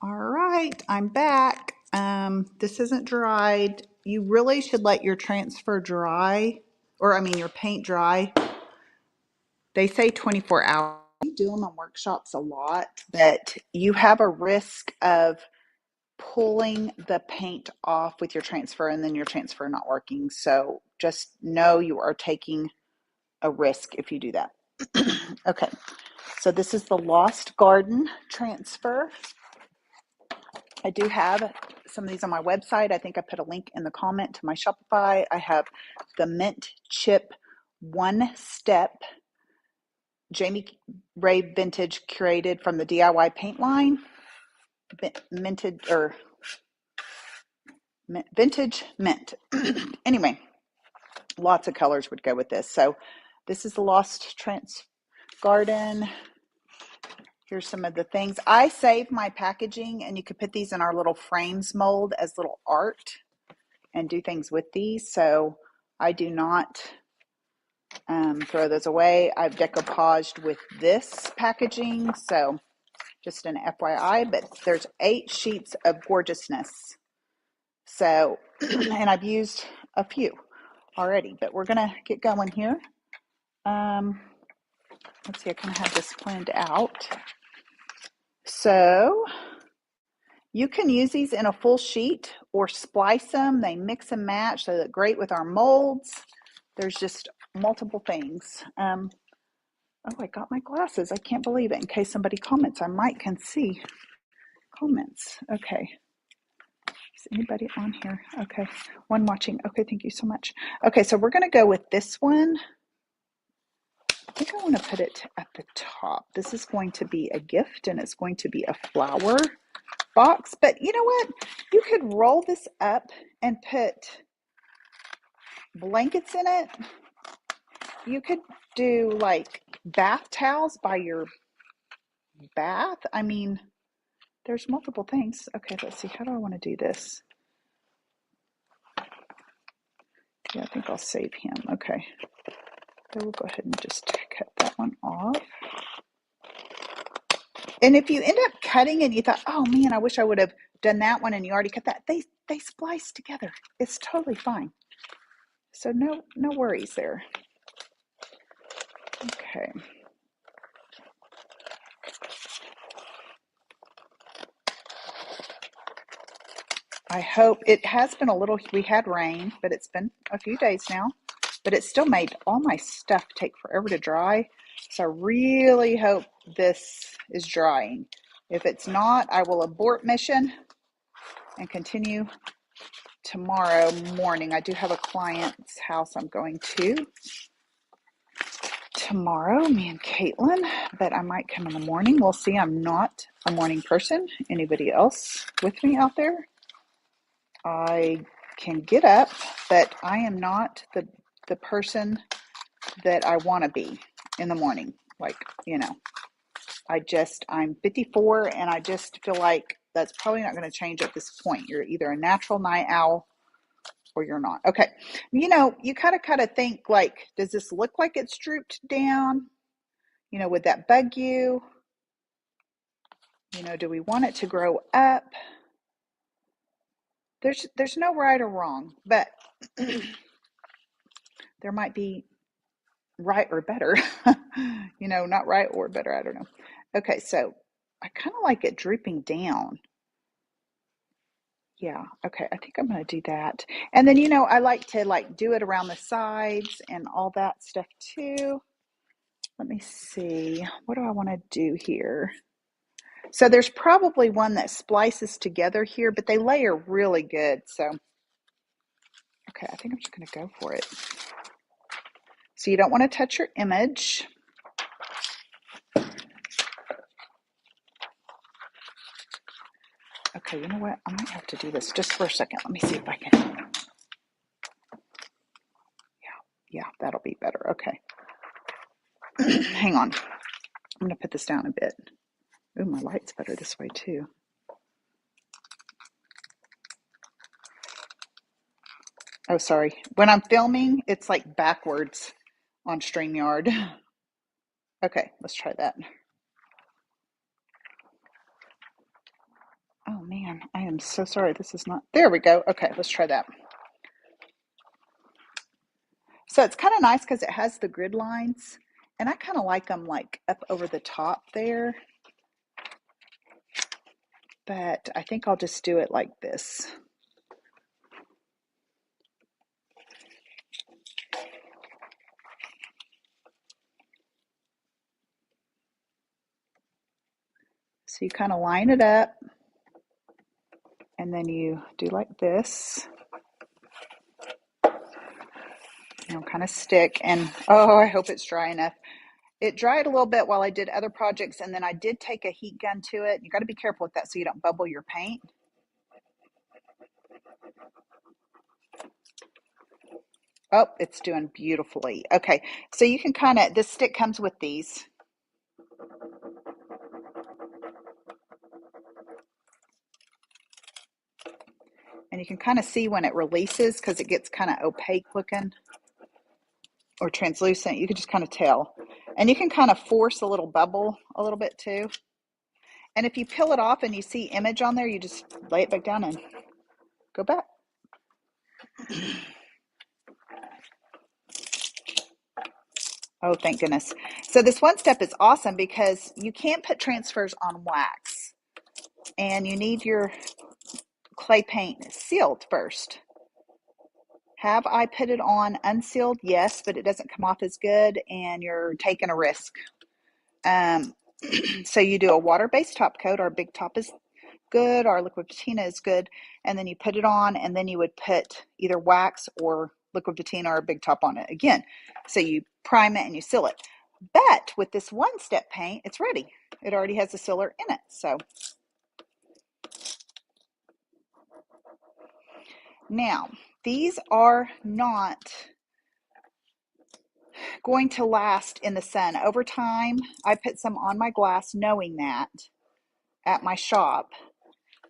All right, I'm back. This isn't dried. You really should let your transfer dry, or I mean your paint dry. They say 24 hours. We do them on workshops a lot, but you have a risk of pulling the paint off with your transfer and then your transfer not working. So just know you are taking a risk if you do that. Okay, so this is the Lost Garden transfer. I do have some of these on my website. I think I put a link in the comment to my Shopify. I have the Mint Chip One Step Jamie Ray Vintage curated from the DIY paint line. Minted or vintage mint. Anyway, lots of colors would go with this. So this is the Lost Trance Garden. Here's some of the things. I save my packaging, and you could put these in our little frames mold as little art and do things with these. So I do not throw those away. I've decoupaged with this packaging, so just an FYI, but there's 8 sheets of gorgeousness. So, and I've used a few already, but we're gonna get going here. Let's see, I kind of have this planned out. So you can use these in a full sheet or splice them. They mix and match. They look great with our molds. There's just multiple things. Oh, I got my glasses. I can't believe it. In case somebody comments, I might can see comments. Okay. Is anybody on here? Okay. One watching. Okay, thank you so much. Okay, so we're going to go with this one. I think I want to put it at the top. This is going to be a gift, and it's going to be a flower box. But you know what? You could roll this up and put blankets in it. You could do like bath towels by your bath. I mean, there's multiple things. Okay, let's see. How do I want to do this? Yeah, I think I'll save him. Okay. So we'll go ahead and just cut that one off. And if you end up cutting and you thought, oh man, I wish I would have done that one, and you already cut that, they splice together. It's totally fine. So no worries there. Okay. I hope it has been a little, we had rain, but it's been a few days now, but it still made all my stuff take forever to dry. So I really hope this is drying. If it's not, I will abort mission and continue tomorrow morning. I do have a client's house I'm going to tomorrow, me and Caitlin, but I might come in the morning. We'll see. I'm not a morning person. Anybody else with me out there? I can get up, but I am not the person that I want to be in the morning. Like, you know, I'm 54, and I just feel like that's probably not going to change at this point. You're either a natural night owl or you're not. Okay. You know, you kind of think like, does this look like it's drooped down? You know, would that bug you? You know, do we want it to grow up? There's no right or wrong, but there might be right or better. You know, not right or better. I don't know. Okay, so I kind of like it drooping down. Yeah, okay, I think I'm going to do that. And then, you know, I like to like do it around the sides and all that stuff too. Let me see. What do I want to do here? So there's probably one that splices together here, but they layer really good. So, okay, I think I'm just going to go for it. So you don't want to touch your image. Okay, you know what? I might have to do this just for a second. Let me see if I can. Yeah, that'll be better. Okay. Hang on. I'm going to put this down a bit. Oh, my light's better this way too. Oh, sorry. When I'm filming, it's like backwards on StreamYard. Okay, let's try that. Man, I am so sorry. This is not, there we go. Okay, let's try that. So it's kind of nice because it has the grid lines, and I kind of like them like up over the top there. But I think I'll just do it like this. So you kind of line it up, and then you do like this. Kind of stick, and oh, I hope it's dry enough. It dried a little bit while I did other projects, and then I did take a heat gun to it. You got to be careful with that so you don't bubble your paint. Oh, it's doing beautifully. Okay, so you can kind of, this stick comes with these. And you can kind of see when it releases because it gets kind of opaque looking or translucent. You can just kind of tell. And you can kind of force a little bubble a little bit too. And if you peel it off and you see image on there, you just lay it back down and go back. Oh, thank goodness. So this one step is awesome because you can't put transfers on wax. And you need your clay paint sealed first. Have I put it on unsealed? Yes, but it doesn't come off as good and you're taking a risk. So you do a water-based top coat. Our big top is good. Our liquid patina is good. And then you put it on, and then you would put either wax or liquid patina or a big top on it again. So you prime it and you seal it. But with this one-step paint, it's ready. It already has a sealer in it. So now, these are not going to last in the sun. Over time, I put some on my glass knowing that at my shop,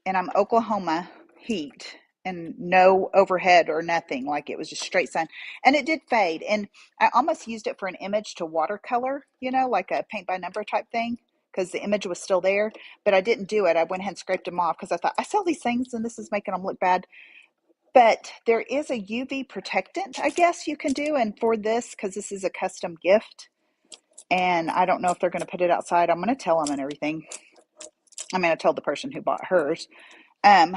and I'm Oklahoma heat and no overhead or nothing, like it was just straight sun, and it did fade, and I almost used it for an image to watercolor, like a paint by number type thing, because the image was still there, but I didn't do it. I went ahead and scraped them off because I thought I sell these things and this is making them look bad. But there is a UV protectant, I guess you can do, and for this, because this is a custom gift, and I don't know if they're going to put it outside. I'm going to tell them and everything. I told the person who bought hers. And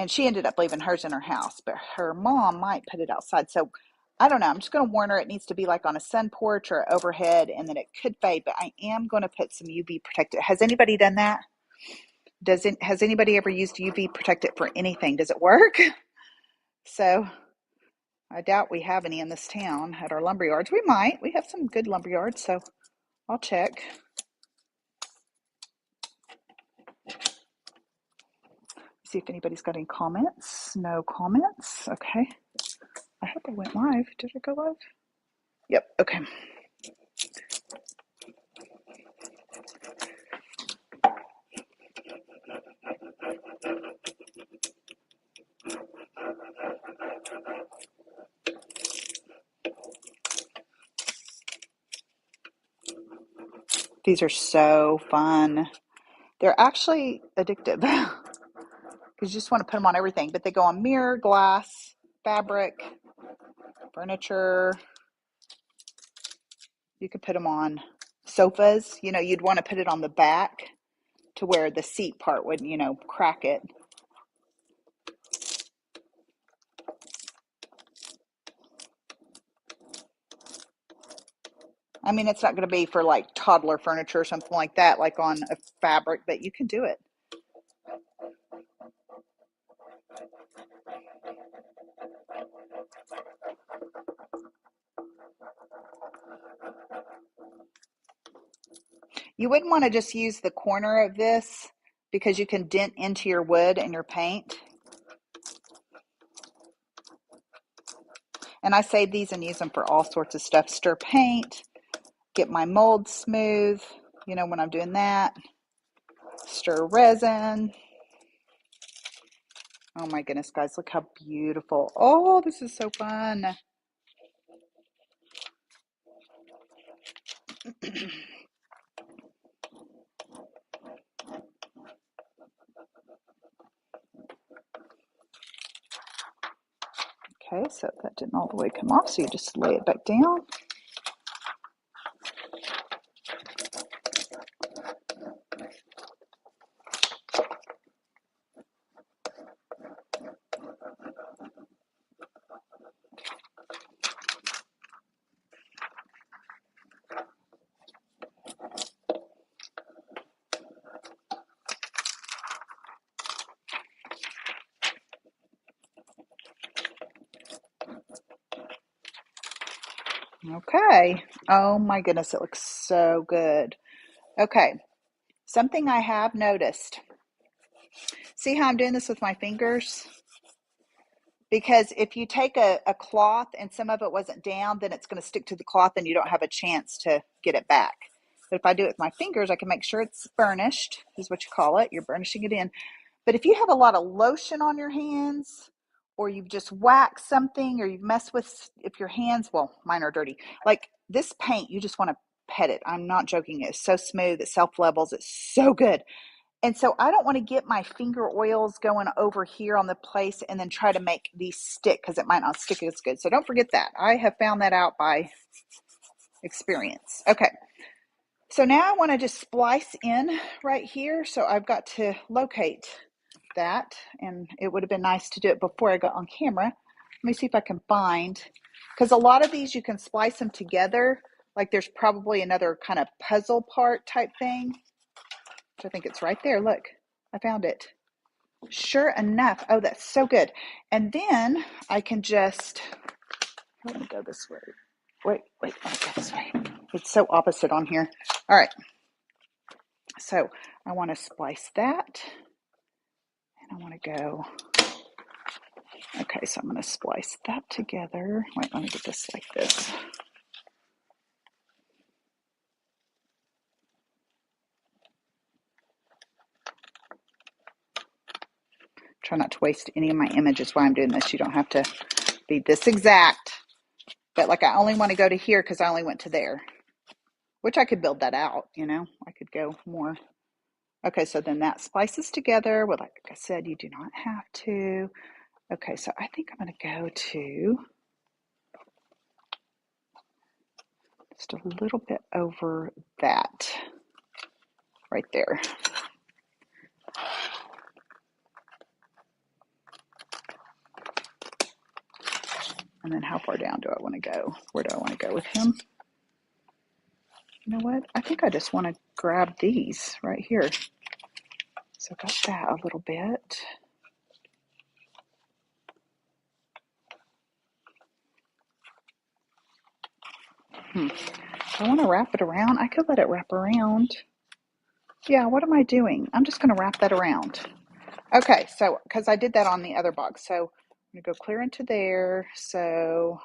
she ended up leaving hers in her house, but her mom might put it outside. So I don't know. I'm just going to warn her it needs to be like on a sun porch or overhead, and then it could fade, but I am going to put some UV protectant. Has anybody done that? Has anybody ever used UV protectant for anything? Does it work? So I doubt we have any in this town at our lumber yards. We might. We have some good lumber yards, so I'll check. See if anybody's got any comments. No comments. Okay. I hope I went live. Did I go live? Yep. Okay. These are so fun. They're actually addictive because you just want to put them on everything, but they go on mirror, glass, fabric, furniture. You could put them on sofas. You'd want to put it on the back to where the seat part would, crack it. It's not going to be for like toddler furniture or something like that, like on a fabric, but you can do it. You wouldn't want to just use the corner of this because you can dent into your wood and your paint. And I save these and use them for all sorts of stuff. Stir paint, get my mold smooth, when I'm doing that. Stir resin. Oh my goodness, guys, look how beautiful. Oh, this is so fun. Okay, so that didn't all the way come off, so you just lay it back down. Okay. Oh my goodness, it looks so good. Okay, something I have noticed. See how I'm doing this with my fingers? Because if you take a cloth and some of it wasn't down, then it's going to stick to the cloth and you don't have a chance to get it back. But if I do it with my fingers, I can make sure it's burnished, is what you call it. You're burnishing it in. But if you have a lot of lotion on your hands, or you've just waxed something, or you've messed with, if your hands, well, mine are dirty. Like this paint, you just want to pet it. I'm not joking. It's so smooth. It self-levels. It's so good. And so I don't want to get my finger oils going over here on the place and then try to make these stick because it might not stick as good. So don't forget that. I have found that out by experience. Okay. So now I want to just splice in right here. So I've got to locate that, and it would have been nice to do it before I got on camera. Let me see if I can find, because a lot of these you can splice them together. Like there's probably another kind of puzzle part type thing, which I think it's right there. Look, I found it. Sure enough. Oh, that's so good. And then I can just, let me go this way. Wait, let me go this way. It's so opposite on here. All right. So I want to splice that. And I want to go, okay, so I'm going to splice that together. Wait, let me get this like this. Try not to waste any of my images while I'm doing this. You don't have to be this exact. But like I only want to go to here because I only went to there. Which I could build that out, you know. I could go more. Okay, so then that splices together. Well, like I said, you do not have to. Okay, so I think I'm going to go to just a little bit over that right there. And then how far down do I want to go? Where do I want to go with him? You know what? I think I just want to grab these right here. So got that a little bit. I want to wrap it around. I could let it wrap around. Yeah, what am I doing? I'm just going to wrap that around. Okay, so because I did that on the other box. So I'm going to go clear into there. So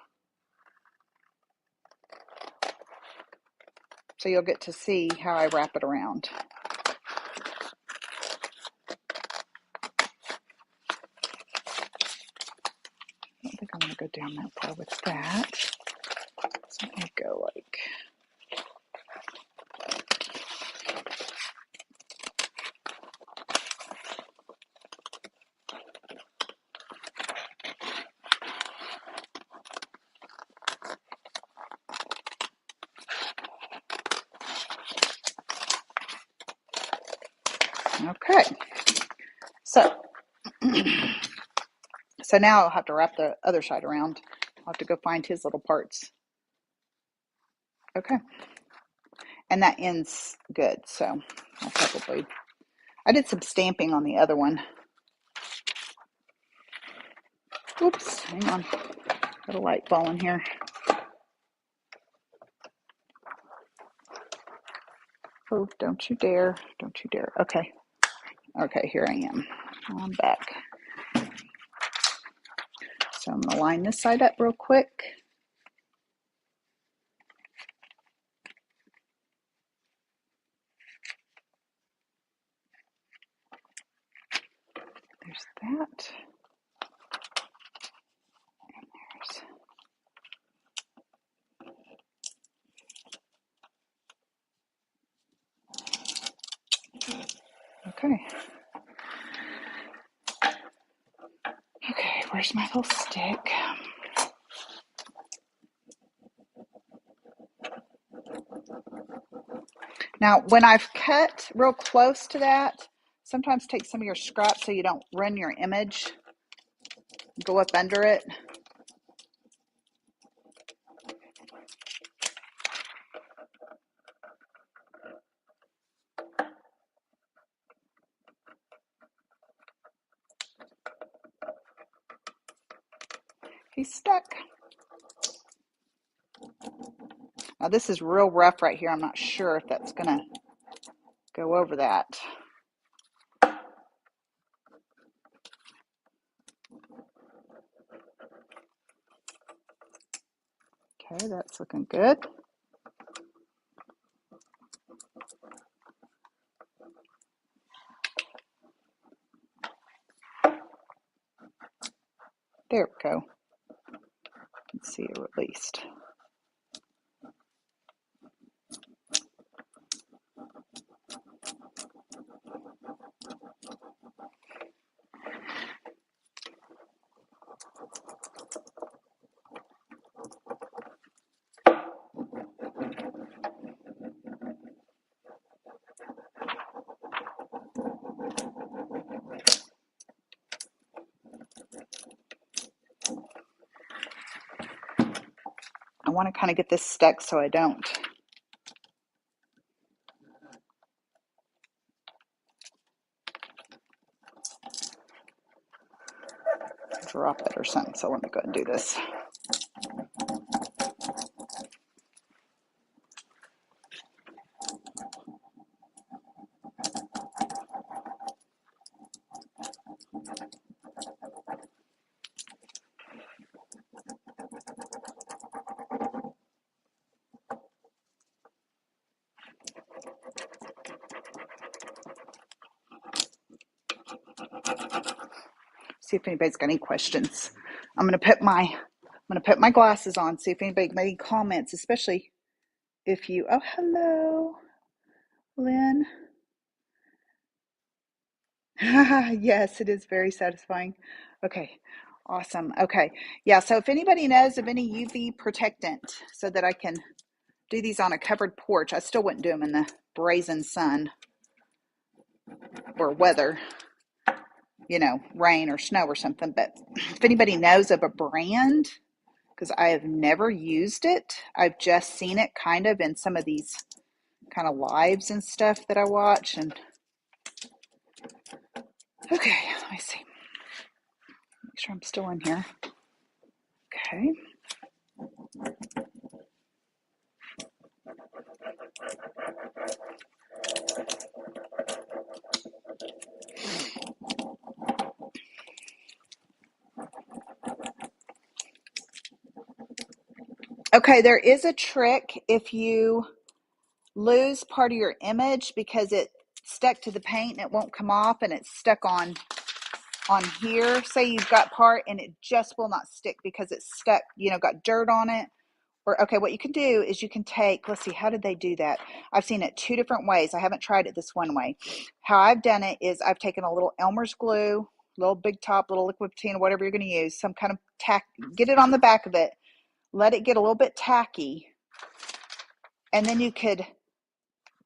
you'll get to see how I wrap it around. I don't think I want to go down that far with that. So I'm going to go like, okay. So now I'll have to wrap the other side around. I'll have to go find his little parts. Okay. And that ends good. So I did some stamping on the other one. Oops, hang on. Got a light falling here. Oh, don't you dare. Don't you dare. Okay. Okay, here I am. I'm back. So I'm going to line this side up real quick. There's that. Okay. Okay, where's my little stick? Now, when I've cut real close to that, sometimes take some of your scraps so you don't run your image, go up under it. He's stuck. Now, this is real rough right here. I'm not sure if that's going to go over that. Okay, that's looking good. There we go. Let's see it released. I want to kind of get this stuck so I don't drop it or something. So let me go ahead and do this. See if anybody's got any questions. I'm gonna put my glasses on, see if anybody made any comments, especially if you, oh, hello, Lynn. Yes, it is very satisfying. Okay, awesome. Okay, yeah, so if anybody knows of any UV protectant so that I can do these on a covered porch, I still wouldn't do them in the brazen sun or weather, you know, rain or snow or something. But if anybody knows of a brand, because I have never used it, I've just seen it kind of in some of these kind of lives and stuff that I watch. And okay, let me see. Make sure I'm still in here. Okay. Okay, there is a trick if you lose part of your image because it stuck to the paint and it won't come off and it's stuck on here. Say you've got part and it just will not stick because it's stuck, you know, got dirt on it. Or, okay, what you can do is you can take, let's see, how did they do that? I've seen it two different ways. I haven't tried it this one way. How I've done it is I've taken a little Elmer's glue, little Big Top, little liquid patina, whatever you're going to use, some kind of tack, get it on the back of it, let it get a little bit tacky, and then you could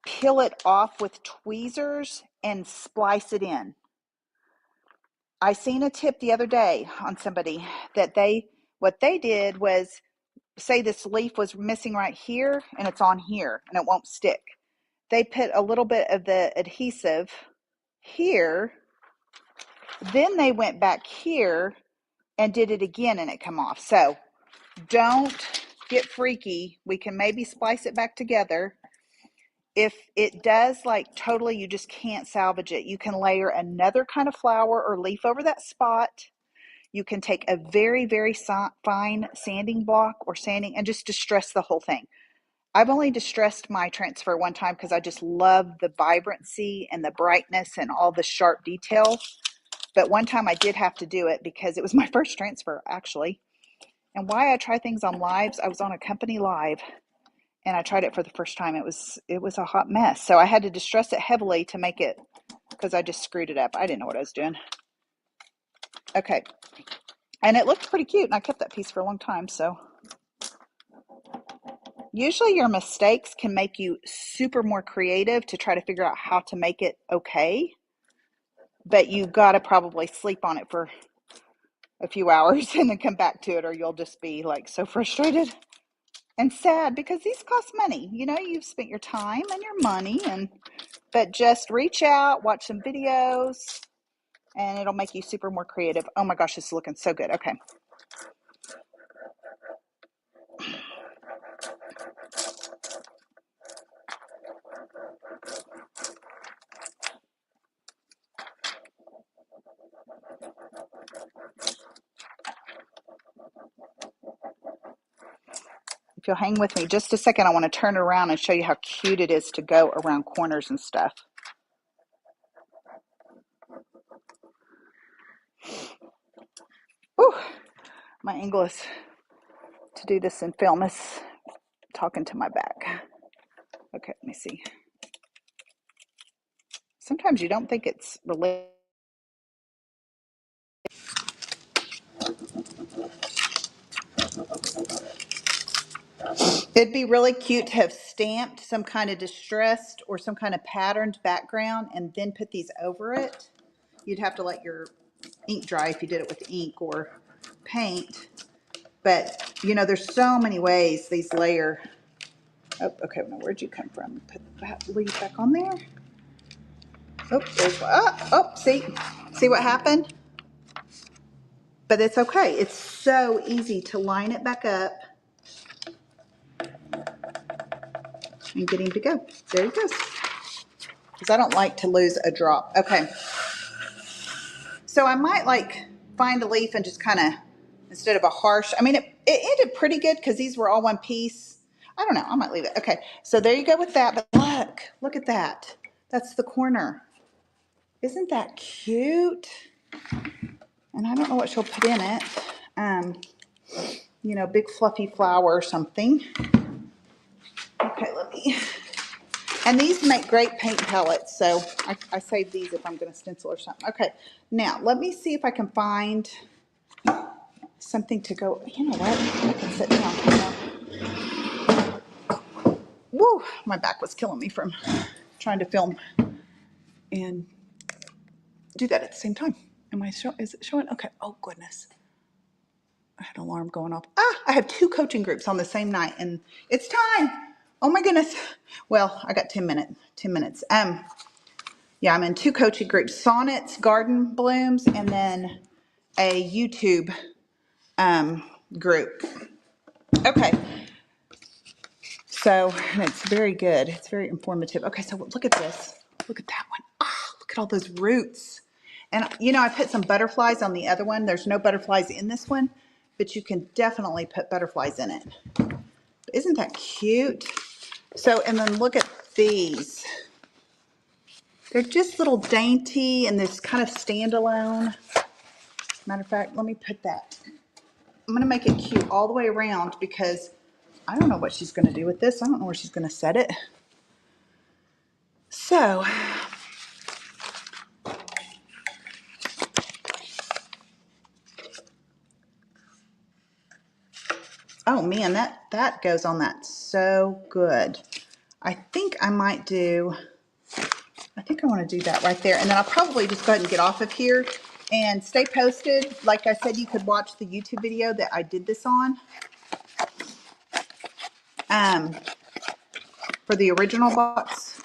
peel it off with tweezers and splice it in. I seen a tip the other day on somebody that what they did was, say this leaf was missing right here and it's on here and it won't stick. They put a little bit of the adhesive here, then they went back here and did it again and it come off. So don't get freaky. We can maybe splice it back together. If it does, like, totally, you just can't salvage it, you can layer another kind of flower or leaf over that spot. You can take a very, very fine sanding block or sanding and just distress the whole thing. I've only distressed my transfer one time because I just love the vibrancy and the brightness and all the sharp detail. But one time I did have to do it because it was my first transfer, actually. And why I try things on lives, I was on a company live and I tried it for the first time. It was a hot mess. So I had to distress it heavily to make it, because I just screwed it up. I didn't know what I was doing. Okay. And it looked pretty cute, and I kept that piece for a long time, so. usually your mistakes can make you super more creative to try to figure out how to make it okay. But you got to probably sleep on it for a few hours and then come back to it, or you'll just be like so frustrated and sad because these cost money. You know, you've spent your time and your money, but just reach out, watch some videos, and it'll make you super more creative. Oh my gosh, this is looking so good. Okay. If you'll hang with me just a second, I want to turn around and show you how cute it is to go around corners and stuff. Whew. My angle is to do this in film is talking to my back. Okay, let me see. Sometimes you don't think it's related. It'd be really cute to have stamped some kind of distressed or some kind of patterned background and then put these over it. You'd have to let your ink dry if you did it with ink or paint. But, you know, there's so many ways these layer. Oh, okay, now where'd you come from? Put that leaf back on there. Oh, there's one. Oh, see what happened? But it's okay. It's so easy to line it back up and get him to go. There he goes. Because I don't like to lose a drop. Okay. So I might like find a leaf and just kind of, instead of a harsh, I mean, it ended pretty good because these were all one piece. I don't know. I might leave it. Okay. So there you go with that. But look at that. That's the corner. Isn't that cute? And I don't know what she'll put in it. You know, big fluffy flower or something. Okay, let me. And these make great paint palettes, so I save these if I'm going to stencil or something. Okay, now let me see if I can find something to go. You know what? I can sit down. Woo! My back was killing me from trying to film and do that at the same time. Am I showing? Is it showing? Okay. Oh goodness. I had an alarm going off. I have 2 coaching groups on the same night, and it's time. Oh my goodness. Well, I got 10 minutes. 10 minutes. Yeah, I'm in 2 coaching groups: Sonnets, Garden Blooms, and then a YouTube group. Okay. So, and it's very good. It's very informative. Okay, so look at this. Look at that one. Ah, look at all those roots. And you know, I put some butterflies on the other one. There's no butterflies in this one, but you can definitely put butterflies in it. Isn't that cute? So, and then look at these. They're just little dainty and this kind of standalone. Matter of fact, let me put that. I'm going to make it cute all the way around because I don't know what she's going to do with this. I don't know where she's going to set it. So, oh man, that goes on that so good. I think I want to do that right there. And then I'll probably just go ahead and get off of here and stay posted. Like I said, you could watch the YouTube video that I did this on. For the original box.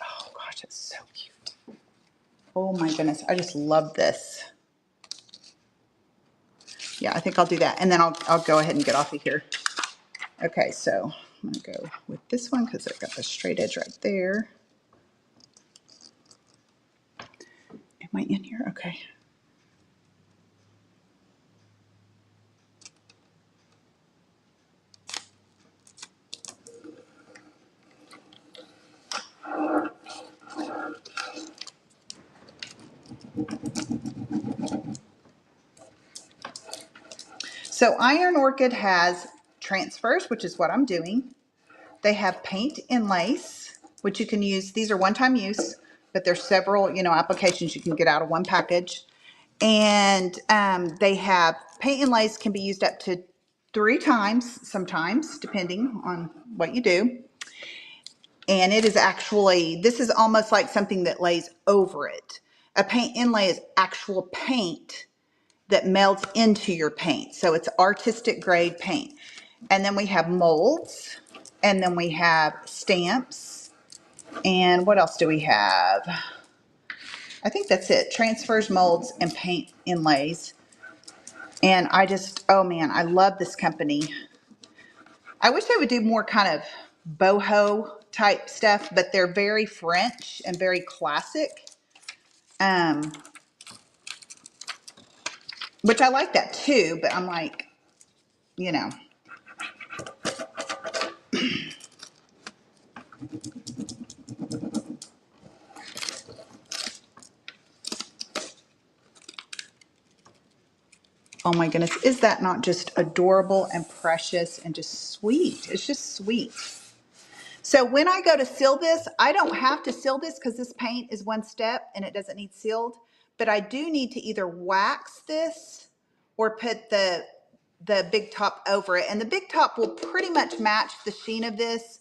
Oh gosh, it's so cute. Oh my goodness, I just love this. Yeah, I think I'll do that. And then I'll go ahead and get off of here. Okay, so I'm going to go with this one because I've got the straight edge right there. Am I in here? Okay. So Iron Orchid has transfers, which is what I'm doing. They have paint and lace, which you can use. These are one-time use, but there's several, you know, applications you can get out of one package. And they have paint and lace can be used up to 3 times sometimes, depending on what you do. And it is actually, this is almost like something that lays over it. A paint inlay is actual paint that melts into your paint. So it's artistic grade paint. And then we have molds, and then we have stamps, and what else do we have? I think that's it. Transfers, molds, and paint inlays. And I just, oh man, I love this company. I wish they would do more kind of boho type stuff, but they're very French and very classic. Which I like that too, but I'm like, you know. Oh my goodness, is that not just adorable and precious and just sweet? It's just sweet. So when I go to seal this, I don't have to seal this because this paint is one step and it doesn't need sealed, but I do need to either wax this or put the big top over it. And the big top will pretty much match the sheen of this.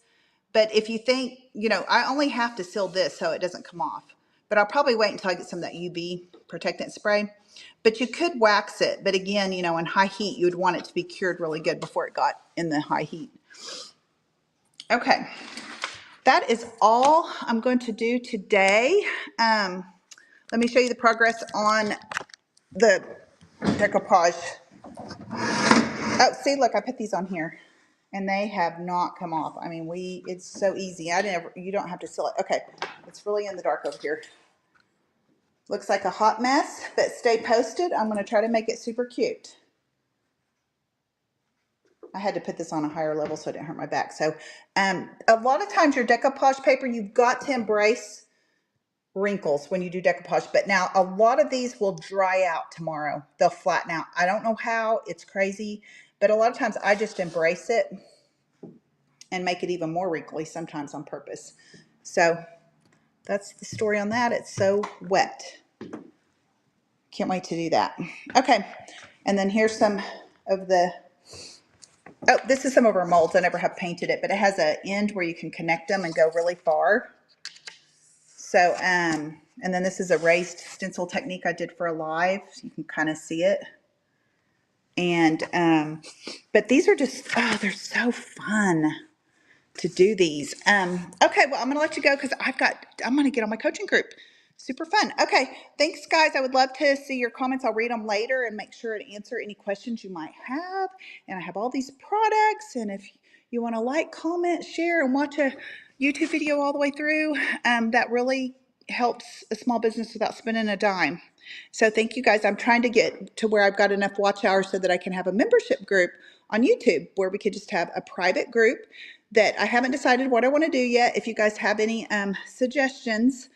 But if you think, you know, I only have to seal this so it doesn't come off. But I'll probably wait until I get some of that UV protectant spray. But you could wax it. But again, you know, in high heat, you would want it to be cured really good before it got in the high heat. Okay. That is all I'm going to do today. Let me show you the progress on the decoupage. Oh, see, look, I put these on here and they have not come off. I mean, it's so easy. You don't have to seal it. Okay, it's really in the dark over here. Looks like a hot mess, but stay posted. I'm going to try to make it super cute. I had to put this on a higher level so it didn't hurt my back. So a lot of times your decoupage paper, you've got to embrace wrinkles when you do decoupage. But now a lot of these will dry out tomorrow. They'll flatten out. I don't know how. It's crazy. But a lot of times I just embrace it and make it even more wrinkly sometimes on purpose. So that's the story on that. It's so wet. Can't wait to do that. Okay. And then here's some of the, oh, this is some of our molds. I never have painted it, but it has an end where you can connect them and go really far. So, and then this is a raised stencil technique I did for a live. So you can kind of see it. And, but these are just, oh, they're so fun to do these. Okay, well, I'm going to let you go because I'm going to get on my coaching group. Super fun. Okay, thanks, guys. I would love to see your comments. I'll read them later and make sure to answer any questions you might have. And I have all these products. And if you want to like, comment, share, and watch a YouTube video all the way through, that really helps a small business without spending a dime. So thank you, guys. I'm trying to get to where I've got enough watch hours so that I can have a membership group on YouTube where we could just have a private group that I haven't decided what I want to do yet. If you guys have any suggestions,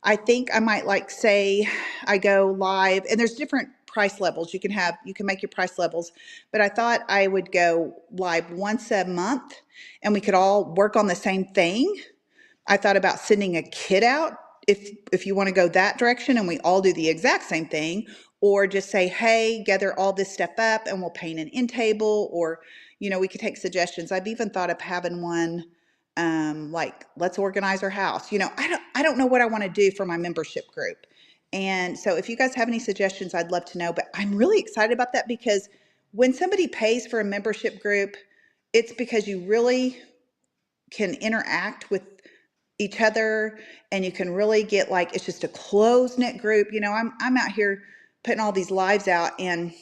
I think I might like say I go live, and there's different price levels. You can make your price levels, but I thought I would go live once a month and we could all work on the same thing. I thought about sending a kit out if you want to go that direction and we all do the exact same thing, or just say, hey, gather all this stuff up and we'll paint an end table, or, you know, we could take suggestions. I've even thought of having one like, let's organize our house. You know, I don't know what I want to do for my membership group. And so if you guys have any suggestions, I'd love to know, but I'm really excited about that because when somebody pays for a membership group, it's because you really can interact with each other and you can really get like, it's just a close knit group. You know, I'm out here putting all these lives out and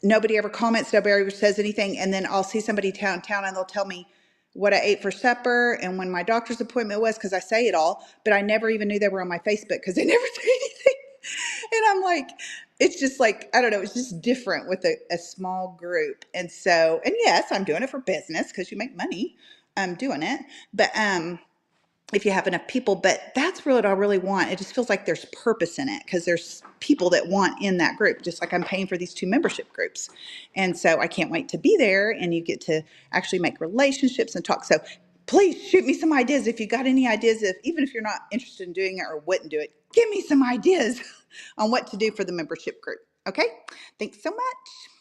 nobody ever comments, nobody ever says anything. And then I'll see somebody downtown and they'll tell me what I ate for supper and when my doctor's appointment was, because I say it all, but I never even knew they were on my Facebook because they never say anything. And I'm like, it's just like, I don't know, it's just different with a small group. And so, and yes, I'm doing it for business because you make money doing it. But if you have enough people, but that's really what I really want. It just feels like there's purpose in it because there's people that want in that group, just like I'm paying for these 2 membership groups. And so I can't wait to be there and you get to actually make relationships and talk. So please shoot me some ideas. If you got any ideas, even if you're not interested in doing it or wouldn't do it, give me some ideas on what to do for the membership group. Okay. Thanks so much.